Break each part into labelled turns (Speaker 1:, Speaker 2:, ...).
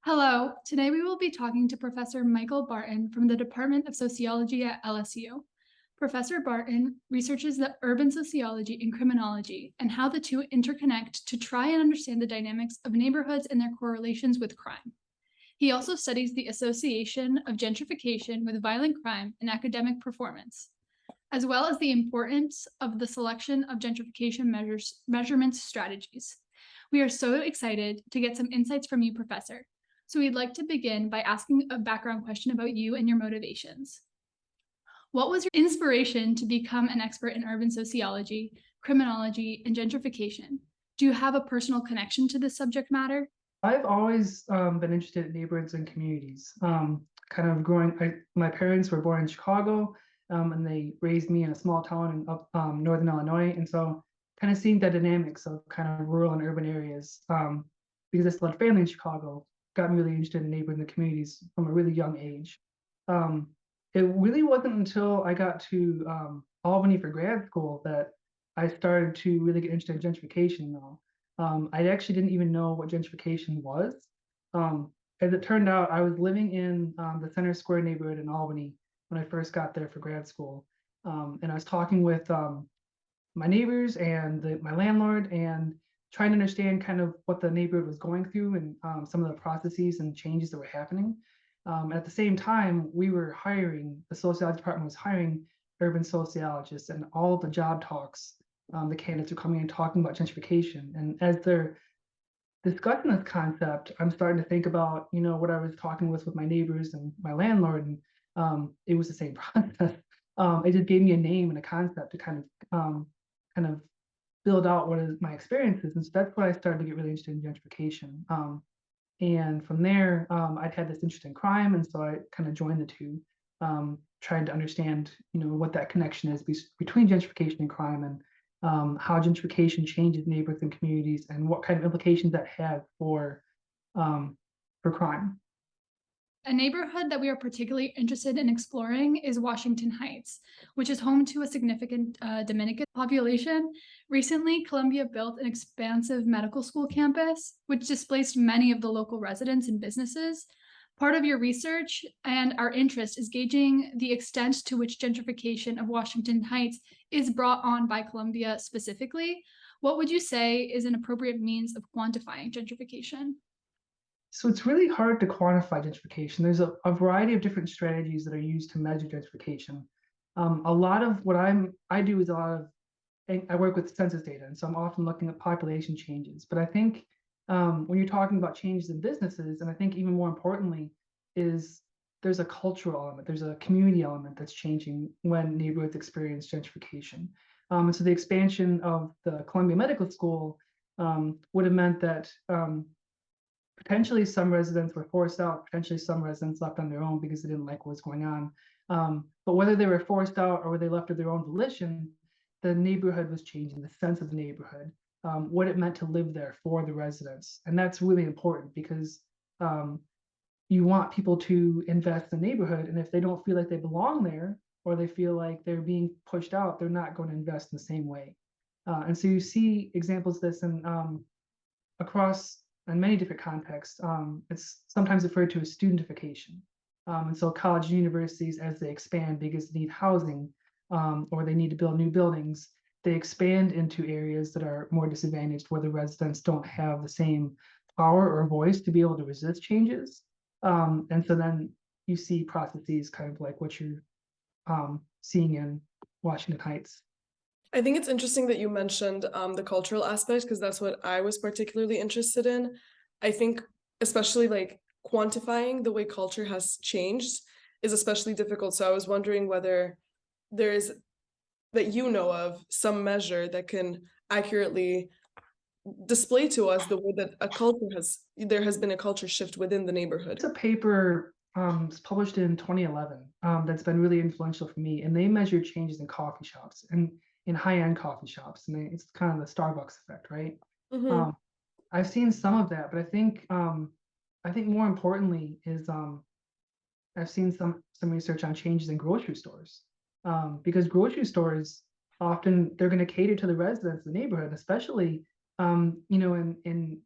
Speaker 1: Hello, today we will be talking to Professor Michael Barton from the Department of Sociology at LSU. Professor Barton researches the urban sociology and criminology and how the two interconnect to try and understand the dynamics of neighborhoods and their correlations with crime. He also studies the association of gentrification with violent crime and academic performance, as well as the importance of the selection of gentrification measurement strategies. We are so excited to get some insights from you, Professor. So we'd like to begin by asking a background question about you and your motivations. What was your inspiration to become an expert in urban sociology, criminology, and gentrification? Do you have a personal connection to this subject matter?
Speaker 2: I've always been interested in neighborhoods and communities. Kind of my parents were born in Chicago, and they raised me in a small town in northern Illinois, and so kind of seeing the dynamics of kind of rural and urban areas. Because I still had family in Chicago, got me really interested in neighborhoods and communities from a really young age. Um, it really wasn't until I got to Albany for grad school that I started to really get interested in gentrification, though. I actually didn't even know what gentrification was. As it turned out, I was living in the Center Square neighborhood in Albany when I first got there for grad school. And I was talking with my neighbors and my landlord and trying to understand kind of what the neighborhood was going through and some of the processes and changes that were happening. At the same time, the sociology department was hiring urban sociologists, and all the job talks, the candidates were coming and talking about gentrification. And as they're discussing this concept, I'm starting to think about, what I was talking with my neighbors and my landlord, and it was the same process. It just gave me a name and a concept to kind of build out what is my experiences. And so that's when I started to get really interested in gentrification. And from there, I'd had this interest in crime, and so I kind of joined the two, trying to understand, what that connection is between gentrification and crime, and how gentrification changes neighborhoods and communities, and what kind of implications that has for crime.
Speaker 1: A neighborhood that we are particularly interested in exploring is Washington Heights, which is home to a significant Dominican population. Recently, Columbia built an expansive medical school campus, which displaced many of the local residents and businesses. Part of your research and our interest is gauging the extent to which gentrification of Washington Heights is brought on by Columbia specifically. What would you say is an appropriate means of quantifying gentrification?
Speaker 2: So it's really hard to quantify gentrification. There's a variety of different strategies that are used to measure gentrification. A lot of what I do is I work with census data, and so I'm often looking at population changes. But I think when you're talking about changes in businesses, and I think even more importantly, is there's a cultural element, there's a community element that's changing when neighborhoods experience gentrification. And so the expansion of the Columbia Medical School would have meant that potentially some residents were forced out, potentially some residents left on their own because they didn't like what was going on. But whether they were forced out or whether they left of their own volition, the neighborhood was changing, the sense of the neighborhood, what it meant to live there for the residents. And that's really important because you want people to invest in the neighborhood. And if they don't feel like they belong there, or they feel like they're being pushed out, they're not going to invest in the same way. And so you see examples of this across in many different contexts. It's sometimes referred to as studentification. And so colleges and universities, as they expand because they need housing or they need to build new buildings, they expand into areas that are more disadvantaged, where the residents don't have the same power or voice to be able to resist changes. And so then you see processes kind of like what you're seeing in Washington Heights.
Speaker 3: I think it's interesting that you mentioned the cultural aspect, because that's what I was particularly interested in. I think especially like quantifying the way culture has changed is especially difficult. So I was wondering whether there is, that you know of, some measure that can accurately display to us the way that there has been a culture shift within the neighborhood.
Speaker 2: It's a paper it's published in 2011 that's been really influential for me, and they measure changes in coffee shops and in high-end coffee shops, and it's kind of the Starbucks effect, right?
Speaker 3: Mm-hmm.
Speaker 2: I've seen some of that, but I think more importantly is I've seen some research on changes in grocery stores, because grocery stores often they're going to cater to the residents of the neighborhood, especially in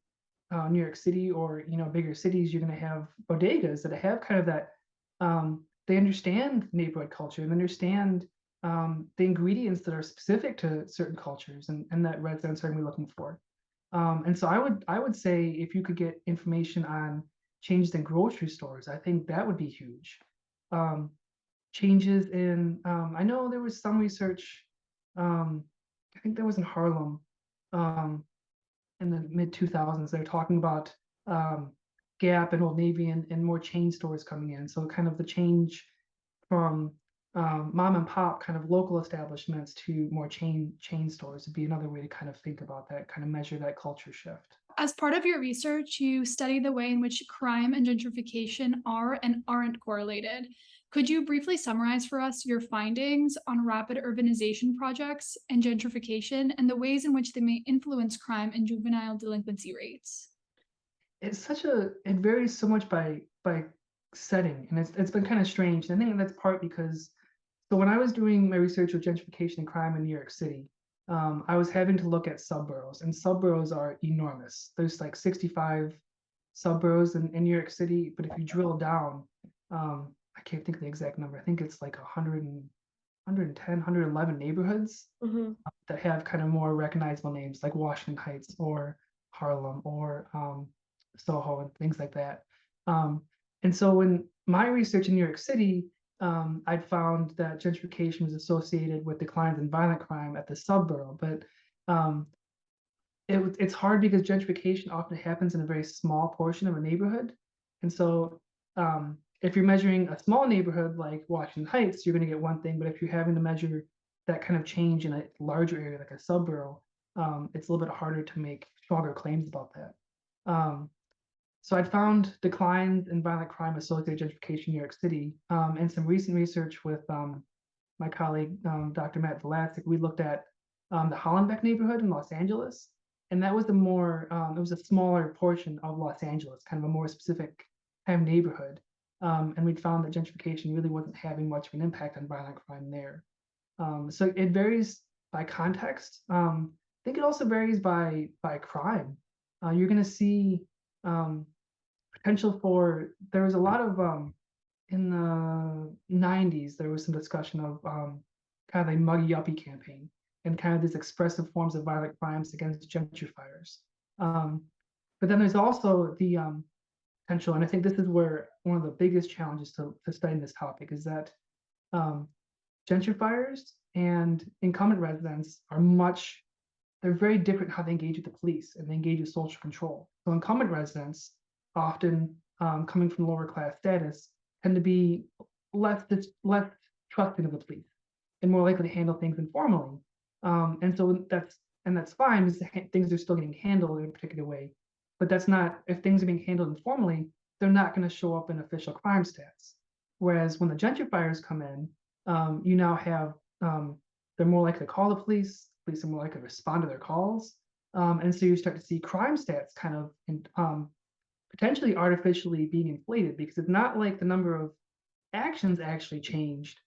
Speaker 2: New York City or bigger cities, you're going to have bodegas that have kind of that. They understand neighborhood culture and understand the ingredients that are specific to certain cultures and that residents are going to be looking for. And so I would say if you could get information on changes in grocery stores, I think that would be huge. Changes in I know there was some research. I think there was in Harlem. Um, in the mid 2000s, they're talking about Gap and Old Navy and more chain stores coming in. So kind of the change from mom and pop kind of local establishments to more chain stores would be another way to kind of think about that, kind of measure that culture shift.
Speaker 1: As part of your research, you study the way in which crime and gentrification are and aren't correlated. Could you briefly summarize for us your findings on rapid urbanization projects and gentrification and the ways in which they may influence crime and juvenile delinquency rates?
Speaker 2: It varies so much by setting, and it's been kind of strange. And I think that's part because so when I was doing my research with gentrification and crime in New York City, I was having to look at subboroughs, and subboroughs are enormous. There's like 65 subboroughs in New York City, but if you drill down, I can't think of the exact number. I think it's like 110, 111 neighborhoods
Speaker 3: Mhm.
Speaker 2: that have kind of more recognizable names like Washington Heights or Harlem or Soho and things like that. Um, and so when my research in New York City, I'd found that gentrification was associated with declines in violent crime at the subborough, but um, it's hard because gentrification often happens in a very small portion of a neighborhood. And so if you're measuring a small neighborhood like Washington Heights, you're going to get one thing. But if you're having to measure that kind of change in a larger area like a subborough, it's a little bit harder to make stronger claims about that. So I found declines in violent crime associated with gentrification in New York City. And some recent research with my colleague, Dr. Matt Velasek, we looked at the Hollenbeck neighborhood in Los Angeles. And that was it was a smaller portion of Los Angeles, kind of a more specific kind of neighborhood. And we found that gentrification really wasn't having much of an impact on violent crime there. So it varies by context. I think it also varies by crime. You're going to see potential for there was a lot of in the 90s there was some discussion of kind of a muggy uppie campaign and kind of these expressive forms of violent crimes against gentrifiers. But then there's also the potential, and I think this is where one of the biggest challenges to studying this topic is that gentrifiers and incumbent residents they're very different how they engage with the police and they engage with social control. So incumbent residents, often coming from lower class status, tend to be less trusting of the police and more likely to handle things informally. And so that's fine because things are still getting handled in a particular way. But that's not, if things are being handled informally, they're not going to show up in official crime stats. Whereas when the gentrifiers come in, you now have they're more likely to call the police. Police are more likely to respond to their calls, and so you start to see crime stats kind of potentially artificially being inflated because it's not like the number of actions actually changed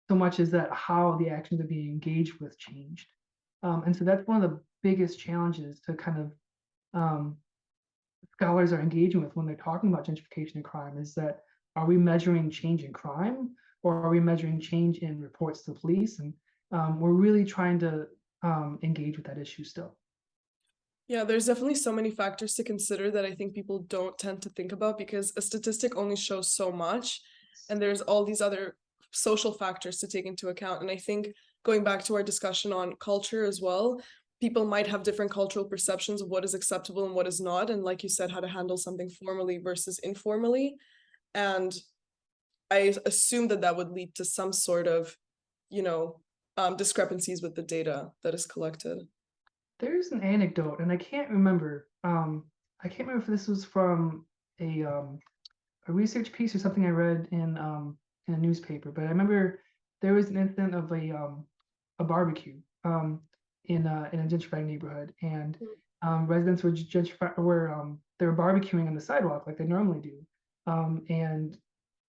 Speaker 2: so much as that how the actions are being engaged with changed. And so that's one of the biggest challenges to kind of scholars are engaging with when they're talking about gentrification and crime is that are we measuring change in crime or are we measuring change in reports to the police? And we're really trying to engage with that issue still.
Speaker 3: Yeah, there's definitely so many factors to consider that I think people don't tend to think about because a statistic only shows so much, and there's all these other social factors to take into account. And I think going back to our discussion on culture as well, people might have different cultural perceptions of what is acceptable and what is not, and like you said, how to handle something formally versus informally. And I assume that that would lead to some sort of, discrepancies with the data that is collected.
Speaker 2: There's an anecdote, and I can't remember. I can't remember if this was from a research piece or something I read in a newspaper, but I remember there was an incident of a barbecue in a gentrified neighborhood, and residents were they were barbecuing on the sidewalk like they normally do, and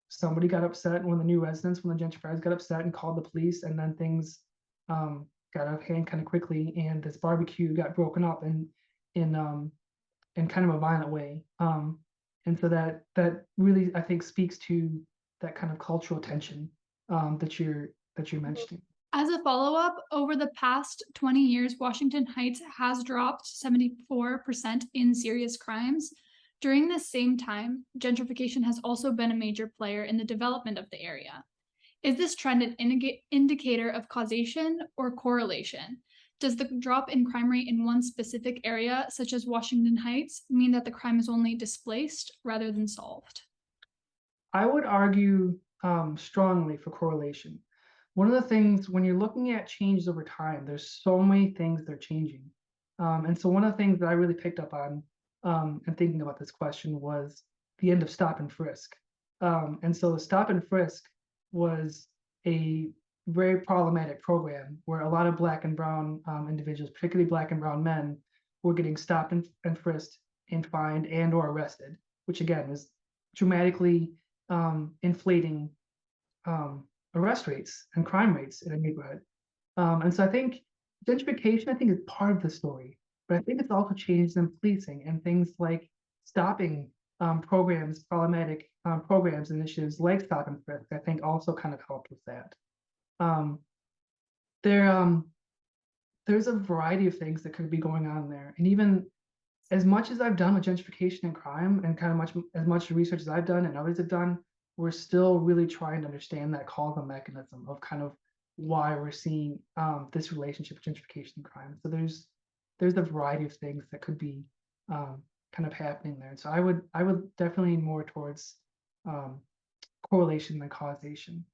Speaker 2: somebody got upset. One of the new residents, one of the gentrifiers, got upset and called the police, and then things got out of hand kind of quickly, and this barbecue got broken up in in kind of a violent way. And so that really, I think, speaks to that kind of cultural tension that you're mentioning.
Speaker 1: As a follow-up, over the past 20 years, Washington Heights has dropped 74% in serious crimes. During this same time, gentrification has also been a major player in the development of the area. Is this trend an indicator of causation or correlation? Does the drop in crime rate in one specific area, such as Washington Heights, mean that the crime is only displaced rather than solved?
Speaker 2: I would argue strongly for correlation. One of the things when you're looking at changes over time, there's so many things that are changing. And so one of the things that I really picked up on and thinking about this question was the end of stop and frisk. And so the stop and frisk was a very problematic program where a lot of Black and brown individuals, particularly Black and brown men, were getting stopped and frisked and fined and or arrested, which again is dramatically inflating arrest rates and crime rates in a neighborhood. And so I think gentrification, I think, is part of the story, but I think it's also changes in policing and things like stopping programs, problematic programs, initiatives like stop and frisk, I think also kind of helped with that. There's a variety of things that could be going on there. And even as much as I've done with gentrification and crime and kind of as much research as I've done and others have done, we're still really trying to understand that causal mechanism of kind of why we're seeing this relationship with gentrification and crime. So there's a variety of things that could be kind of happening there. So I would definitely lean more towards correlation than causation.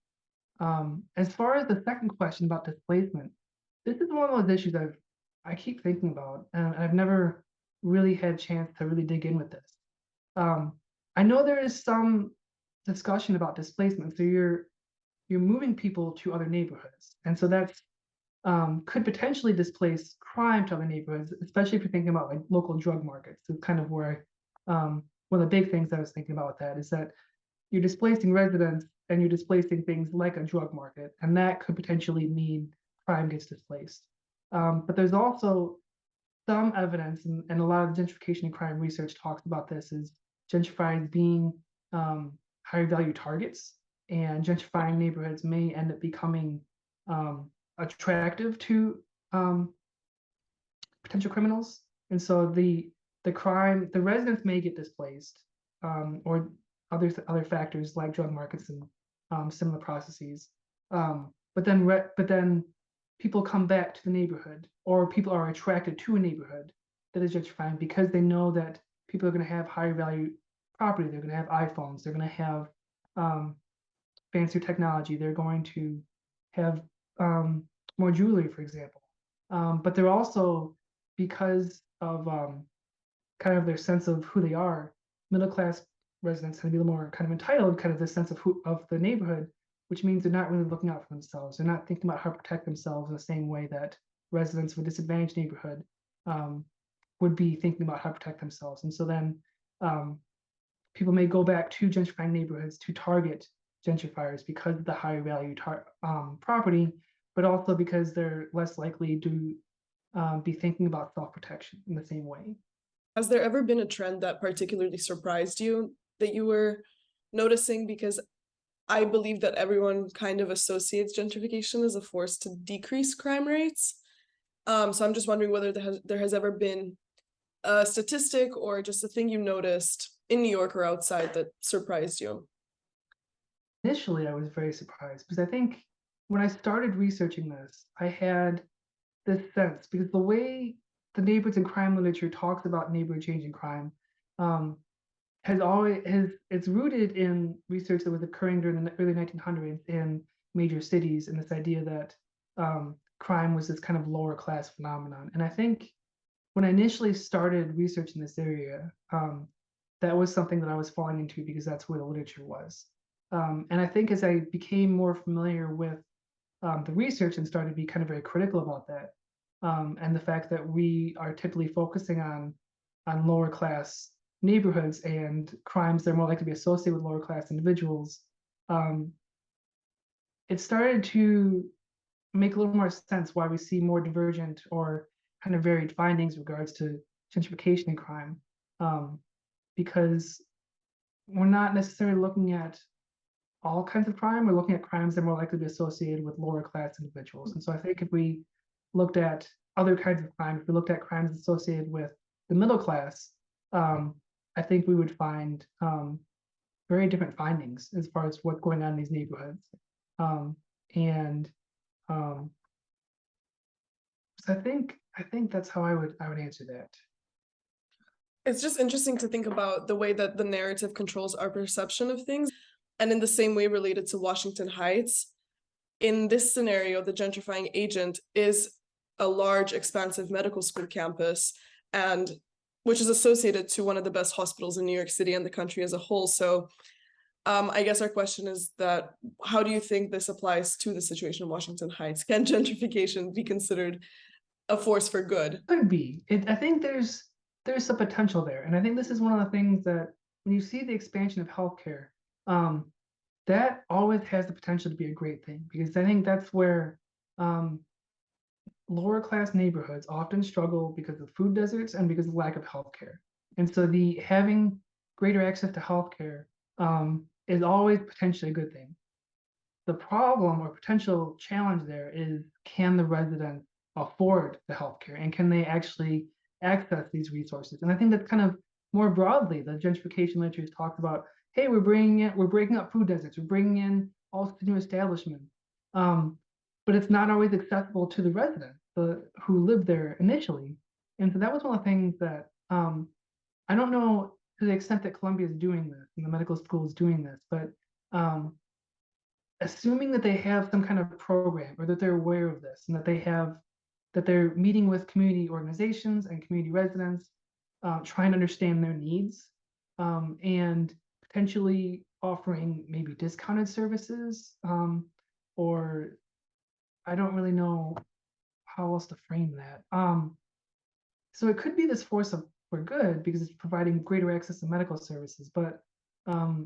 Speaker 2: As far as the second question about displacement, this is one of those issues I keep thinking about, and I've never really had a chance to really dig in with this. I know there is some discussion about displacement. So you're moving people to other neighborhoods, and so that's could potentially displace crime to other neighborhoods, especially if you're thinking about like local drug markets. It's kind of where one of the big things I was thinking about with that is that you're displacing residents and you're displacing things like a drug market, and that could potentially mean crime gets displaced. But there's also some evidence, and a lot of gentrification and crime research talks about this, is gentrifiers being higher value targets, and gentrifying neighborhoods may end up becoming attractive to potential criminals. And so the residents may get displaced, or other factors like drug markets and similar processes. But then people come back to the neighborhood, or people are attracted to a neighborhood that is gentrifying because they know that people are going to have higher value property. They're going to have iPhones. They're going to have fancier technology. They're going to have more jewelry, for example. But they're also, because of kind of their sense of who they are, middle class residents tend to be a little more kind of entitled, kind of this sense of the neighborhood, which means they're not really looking out for themselves. They're not thinking about how to protect themselves in the same way that residents of a disadvantaged neighborhood would be thinking about how to protect themselves. And so then people may go back to gentrifying neighborhoods to target gentrifiers because of the higher value property, but also because they're less likely to be thinking about self-protection in the same way.
Speaker 3: Has there ever been a trend that particularly surprised you that you were noticing? Because I believe that everyone kind of associates gentrification as a force to decrease crime rates. So I'm just wondering whether there has ever been a statistic or just a thing you noticed in New York or outside that surprised you.
Speaker 2: Initially, I was very surprised because I think when I started researching this, I had this sense, because the way the neighborhoods and crime literature talks about neighborhood change in crime it's rooted in research that was occurring during the early 1900s in major cities, and this idea that crime was this kind of lower class phenomenon. And I think when I initially started researching this area, that was something that I was falling into because that's where the literature was. And I think as I became more familiar with the research and started to be kind of very critical about that, and the fact that we are typically focusing on lower class neighborhoods and crimes that are more likely to be associated with lower class individuals, it started to make a little more sense why we see more divergent or kind of varied findings in regards to gentrification and crime. because we're not necessarily looking at all kinds of crime. We're looking at crimes that are more likely to be associated with lower class individuals. And so I think if we looked at other kinds of crime, if we looked at crimes associated with the middle class, I think we would find very different findings as far as what's going on in these neighborhoods. So I think that's how I would answer that.
Speaker 3: It's just interesting to think about the way that the narrative controls our perception of things. And in the same way related to Washington Heights, in this scenario, the gentrifying agent is a large, expansive medical school campus, and which is associated to one of the best hospitals in New York City and the country as a whole. So I guess our question is that, how do you think this applies to the situation in Washington Heights? Can gentrification be considered a force for good?
Speaker 2: Could be. I think there's some potential there. And I think this is one of the things that when you see the expansion of healthcare, that always has the potential to be a great thing, because I think that's where lower class neighborhoods often struggle because of food deserts and because of lack of healthcare. And so the having greater access to healthcare is always potentially a good thing. The problem or potential challenge there is, can the residents afford the healthcare, and can they actually access these resources? And I think that's kind of more broadly, the gentrification literature talks about, hey, we're breaking up food deserts, we're bringing in all new establishments, but it's not always accessible to the residents who live there initially. And so that was one of the things that I don't know to the extent that Columbia is doing this and the medical school is doing this, but assuming that they have some kind of program, or that they're aware of this, and that they're meeting with community organizations and community residents, trying to understand their needs, and potentially offering maybe discounted services, or I don't really know how else to frame that. So it could be this force for good because it's providing greater access to medical services, but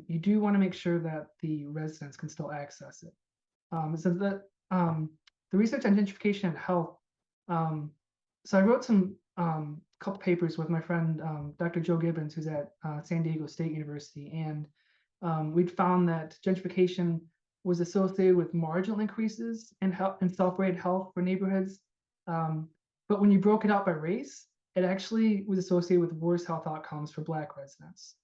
Speaker 2: you do want to make sure that the residents can still access it. So that the research on gentrification and health. So I wrote some couple papers with my friend Dr. Joe Gibbons, who's at San Diego State University, and we'd found that gentrification was associated with marginal increases in health and self-rated health for neighborhoods, but when you broke it out by race, it actually was associated with worse health outcomes for Black residents.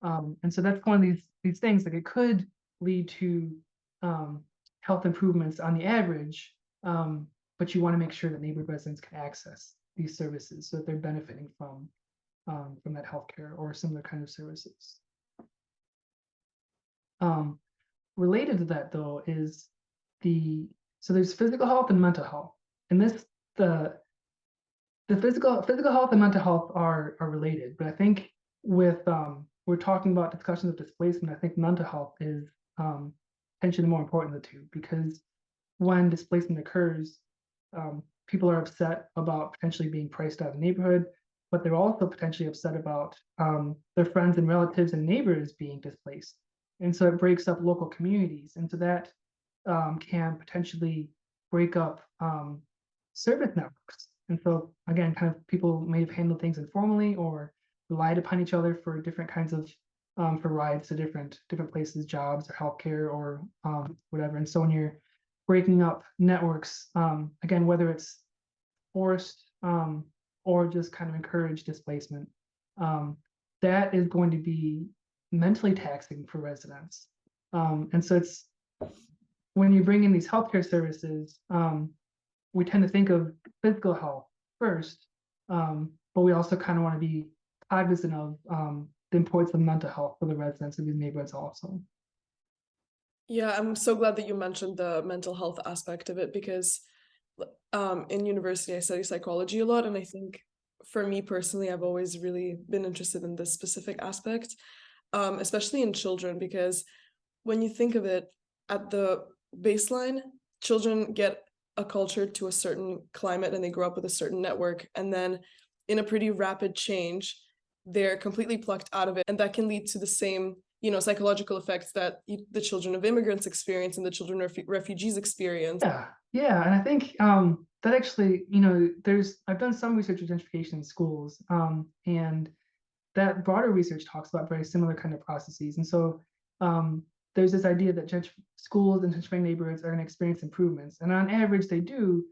Speaker 2: And so that's one of these things, like it could lead to health improvements on the average, but you want to make sure that neighborhood residents can access these services so that they're benefiting from that healthcare or similar kind of services. Related to that, though, is so there's physical health and mental health, and the physical health and mental health are related, but I think with we're talking about discussions of displacement, I think mental health is potentially more important of the two, because when displacement occurs, people are upset about potentially being priced out of the neighborhood, but they're also potentially upset about their friends and relatives and neighbors being displaced. And so it breaks up local communities. And so that can potentially break up service networks. And so again, kind of people may have handled things informally or relied upon each other for different kinds of for rides to different places, jobs or healthcare or whatever. And so when you're breaking up networks, again, whether it's forced or just kind of encouraged displacement, that is going to be mentally taxing for residents. And so it's when you bring in these healthcare services, we tend to think of physical health first, but we also kind of want to be cognizant of the importance of mental health for the residents of these neighborhoods also.
Speaker 3: Yeah, I'm so glad that you mentioned the mental health aspect of it, because in university I study psychology a lot, and I think for me personally, I've always really been interested in this specific aspect, especially in children, because when you think of it at the baseline, children get acculturated to a certain climate and they grow up with a certain network, and then in a pretty rapid change, they're completely plucked out of it, and that can lead to the same psychological effects that the children of immigrants experience and the children of refugees experience.
Speaker 2: Yeah, and I think that actually, I've done some research with gentrification in schools, and that broader research talks about very similar kind of processes. And so there's this idea that schools and gentrifying neighborhoods are going to experience improvements, and on average they do,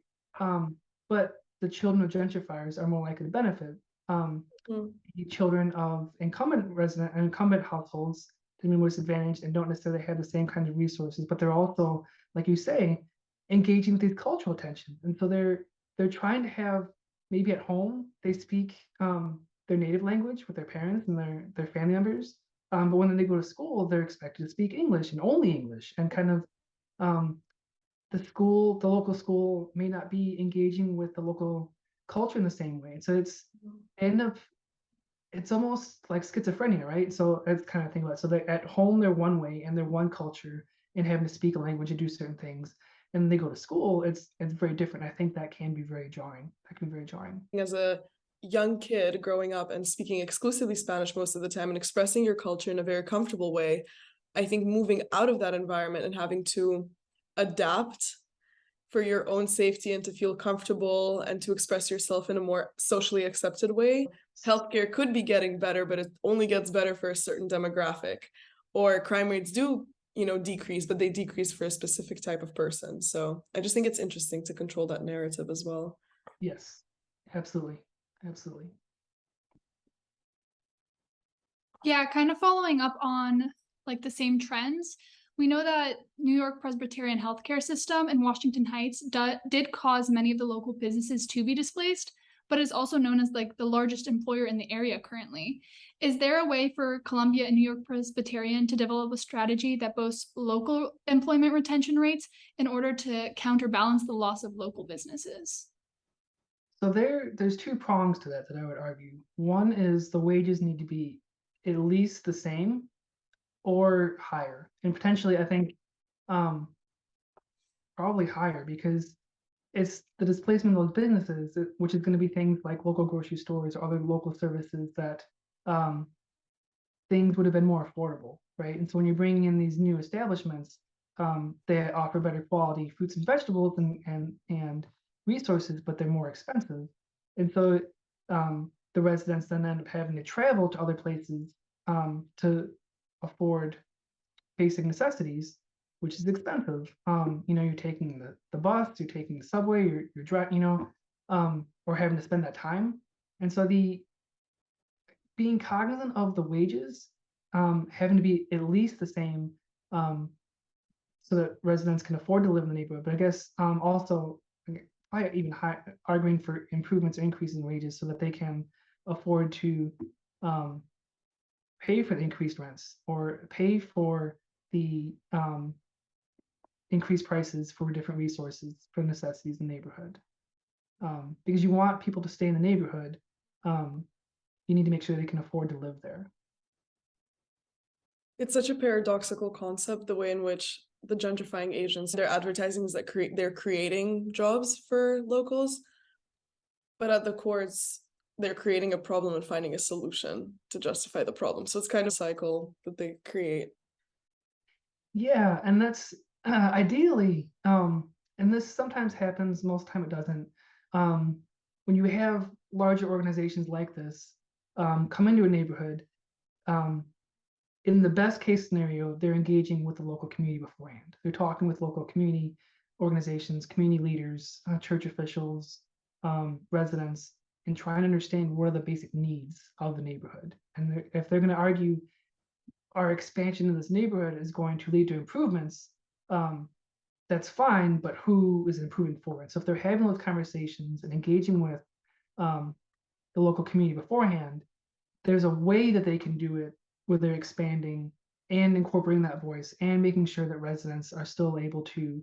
Speaker 2: but the children of gentrifiers are more likely to benefit. The children of incumbent households to be more disadvantaged and don't necessarily have the same kind of resources, but they're also, like you say, engaging with these cultural tensions. And so they're trying to have, maybe at home they speak their native language with their parents and their family members, but when they go to school they're expected to speak English and only English, and kind of the local school may not be engaging with the local culture in the same way. So it's almost like schizophrenia, right? So that's kind of thing about it. So they're at home, they're one way and they're one culture and having to speak a language and do certain things. And they go to school, it's very different. I think that can be very jarring.
Speaker 3: As a young kid growing up and speaking exclusively Spanish most of the time and expressing your culture in a very comfortable way, I think moving out of that environment and having to adapt for your own safety and to feel comfortable and to express yourself in a more socially accepted way, healthcare could be getting better, but it only gets better for a certain demographic. Or crime rates do, decrease, but they decrease for a specific type of person. So I just think it's interesting to control that narrative as well.
Speaker 2: Yes, absolutely.
Speaker 1: Yeah, kind of following up on like the same trends. We know that New York Presbyterian healthcare system in Washington Heights did cause many of the local businesses to be displaced, but is also known as like the largest employer in the area currently. Is there a way for Columbia and New York Presbyterian to develop a strategy that boasts local employment retention rates in order to counterbalance the loss of local businesses?
Speaker 2: So there's two prongs to that I would argue. One is the wages need to be at least the same or higher, and potentially I think probably higher, because it's the displacement of those businesses, which is going to be things like local grocery stores or other local services that things would have been more affordable, right? And so when you're bringing in these new establishments, they offer better quality fruits and vegetables and resources, but they're more expensive. And so the residents then end up having to travel to other places to afford basic necessities, which is expensive. You're taking the bus, you're taking the subway, you're driving, or having to spend that time. And so being cognizant of the wages having to be at least the same, so that residents can afford to live in the neighborhood. But I guess also probably even arguing for improvements or increases in wages so that they can afford to pay for the increased rents or pay for the increased prices for different resources, for necessities in the neighborhood. Because you want people to stay in the neighborhood, you need to make sure they can afford to live there.
Speaker 3: It's such a paradoxical concept, the way in which the gentrifying agents, their advertising is that they're creating jobs for locals, but at the core, they're creating a problem and finding a solution to justify the problem. So it's kind of a cycle that they create.
Speaker 2: Yeah, and that's ideally, and this sometimes happens, most time it doesn't. When you have larger organizations like this come into a neighborhood, in the best case scenario, they're engaging with the local community beforehand. They're talking with local community organizations, community leaders, church officials, residents, and trying to understand what are the basic needs of the neighborhood. And if they're going to argue our expansion in this neighborhood is going to lead to improvements, that's fine, but who is improving for it? So if they're having those conversations and engaging with the local community beforehand, there's a way that they can do it where they're expanding and incorporating that voice and making sure that residents are still able to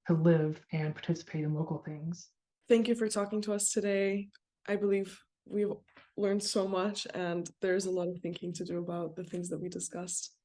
Speaker 2: live and participate in local things.
Speaker 3: Thank you for talking to us today. I believe we've learned so much, and there's a lot of thinking to do about the things that we discussed.